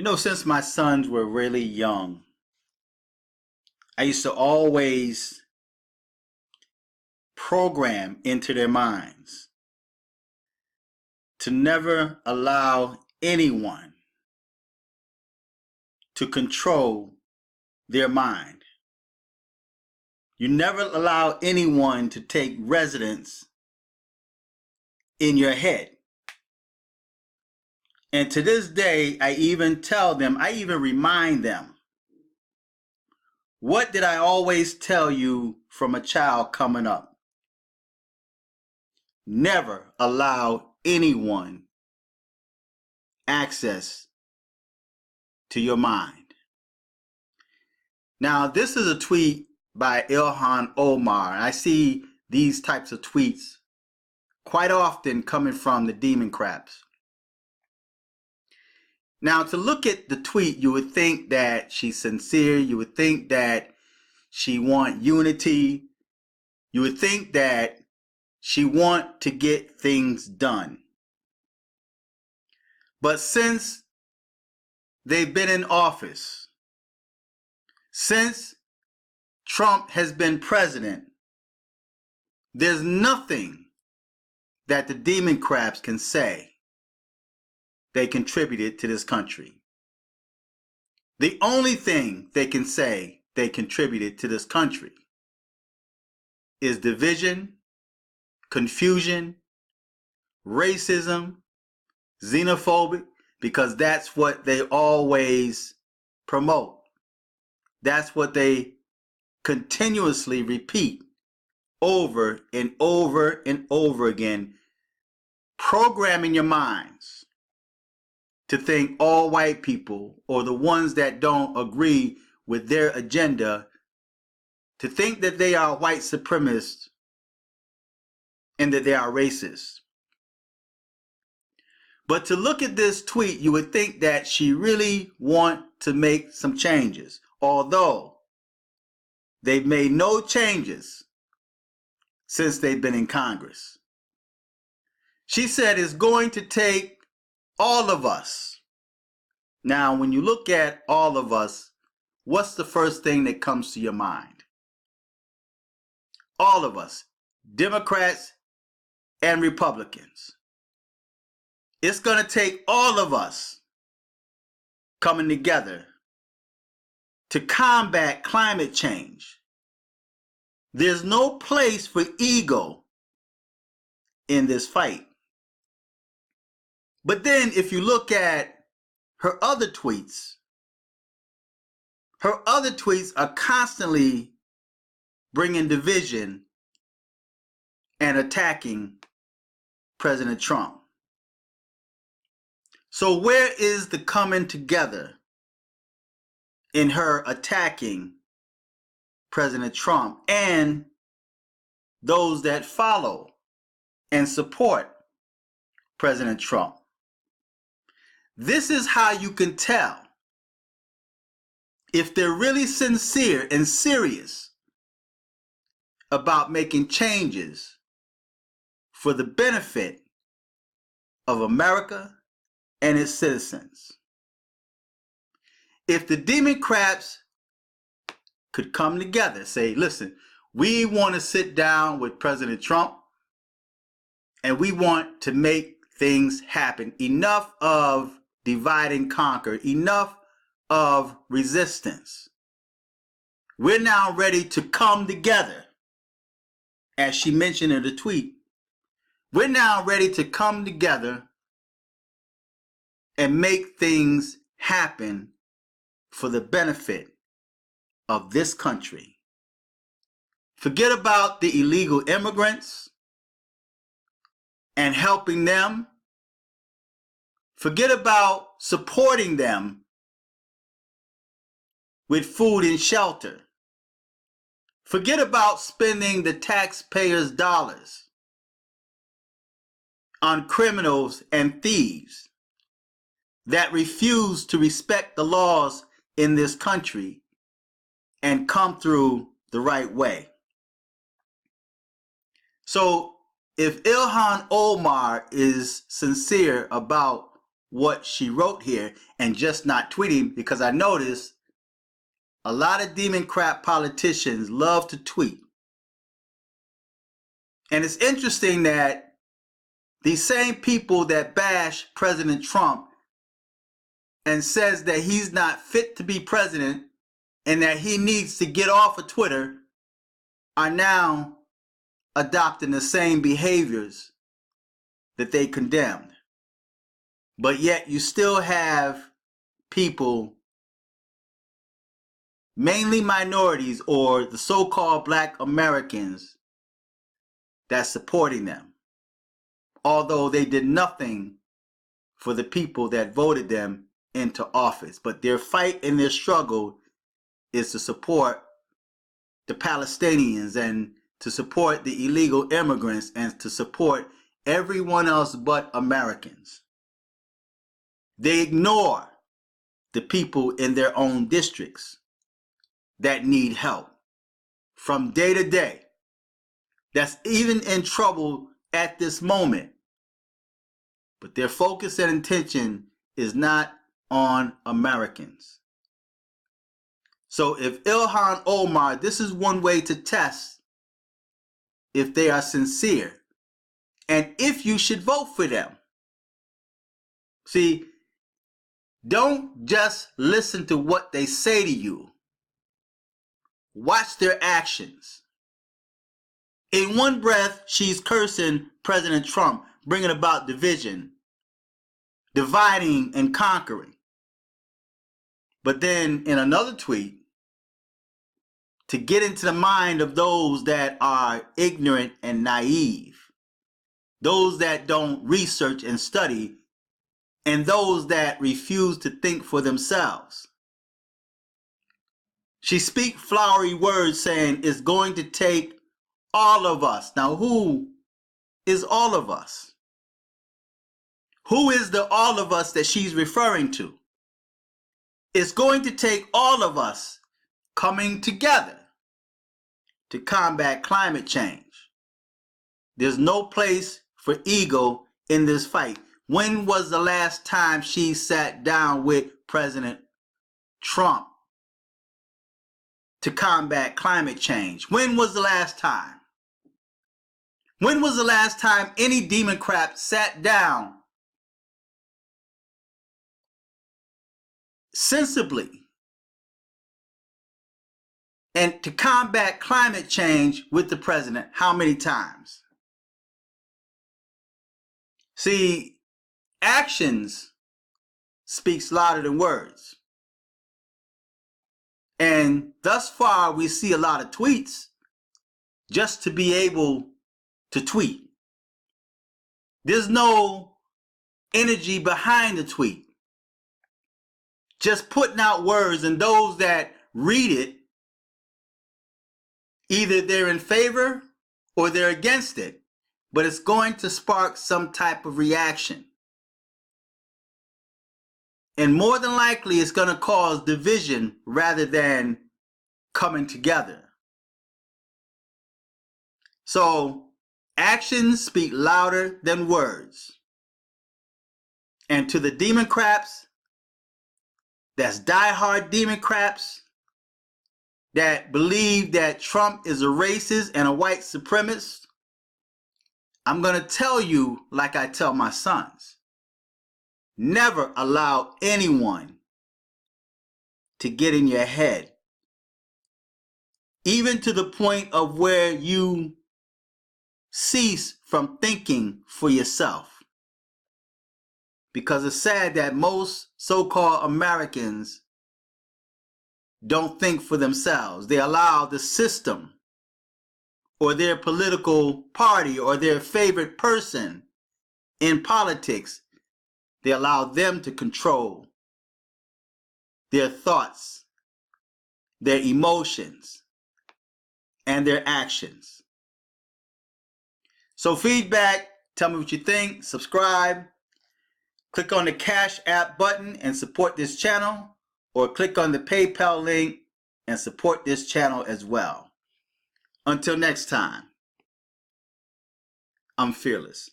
Since my sons were really young, I used to always program into their minds to never allow anyone to control their mind. You never allow anyone to take residence in your head. And to this day, I even tell them, I even remind them, what did I always tell you from a child coming up? Never allow anyone access to your mind. Now, this is a tweet by Ilhan Omar. I see these types of tweets quite often coming from the demon craps. Now, to look at the tweet, you would think that she's sincere. You would think that she wants unity. You would think that she wants to get things done. But since they've been in office, since Trump has been president, there's nothing that the demon craps can say they contributed to this country. The only thing they can say they contributed to this country is division, confusion, racism, xenophobic, because that's what they always promote. That's what they continuously repeat over and over and over again, programming your minds to think all white people, or the ones that don't agree with their agenda, to think that they are white supremacists and that they are racist. But to look at this tweet, you would think that she really wants to make some changes, although they've made no changes since they've been in Congress. She said it's going to take all of us. Now, when you look at all of us, what's the first thing that comes to your mind? All of us, Democrats and Republicans. It's going to take all of us coming together to combat climate change. There's no place for ego in this fight. But then if you look at her other tweets are constantly bringing division and attacking President Trump. So where is the coming together in her attacking President Trump and those that follow and support President Trump? This is how you can tell if they're really sincere and serious about making changes for the benefit of America and its citizens. If the Democrats could come together, say, listen, we want to sit down with President Trump and we want to make things happen. Enough of divide and conquer, enough of resistance. We're now ready to come together. As she mentioned in the tweet, we're now ready to come together and make things happen for the benefit of this country. Forget about the illegal immigrants and helping them. Forget about supporting them with food and shelter. Forget about spending the taxpayers' dollars on criminals and thieves that refuse to respect the laws in this country and come through the right way. So if Ilhan Omar is sincere about what she wrote here and just not tweeting, because I noticed a lot of demon crap politicians love to tweet. And it's interesting that these same people that bash President Trump and says that he's not fit to be president and that he needs to get off of Twitter are now adopting the same behaviors that they condemned. But yet you still have people, mainly minorities or the so-called Black Americans, that's supporting them, although they did nothing for the people that voted them into office. But their fight and their struggle is to support the Palestinians and to support the illegal immigrants and to support everyone else but Americans. They ignore the people in their own districts that need help from day to day, that's even in trouble at this moment. But their focus and intention is not on Americans. So if Ilhan Omar, this is one way to test if they are sincere and if you should vote for them. See, don't just listen to what they say to you. Watch their actions. In one breath, she's cursing President Trump, bringing about division, dividing and conquering. But then in another tweet, to get into the mind of those that are ignorant and naive, those that don't research and study, and those that refuse to think for themselves. She speaks flowery words saying it's going to take all of us. Now, who is all of us? Who is the all of us that she's referring to? It's going to take all of us coming together to combat climate change. There's no place for ego in this fight. When was the last time she sat down with President Trump to combat climate change? When was the last time? When was the last time any Democrat sat down sensibly and to combat climate change with the president? How many times? See, actions speaks louder than words. And thus far, we see a lot of tweets just to be able to tweet. There's no energy behind the tweet. Just putting out words, and those that read it, either they're in favor or they're against it, but it's going to spark some type of reaction. And more than likely, it's going to cause division rather than coming together. So actions speak louder than words. And to the Democrats, that's diehard Democrats that believe that Trump is a racist and a white supremacist, I'm going to tell you like I tell my sons. Never allow anyone to get in your head, even to the point of where you cease from thinking for yourself. Because it's sad that most so-called Americans don't think for themselves. They allow the system or their political party or their favorite person in politics, they allow them to control their thoughts, their emotions, and their actions. So feedback, tell me what you think, subscribe, click on the Cash App button and support this channel, or click on the PayPal link and support this channel as well. Until next time, I'm fearless.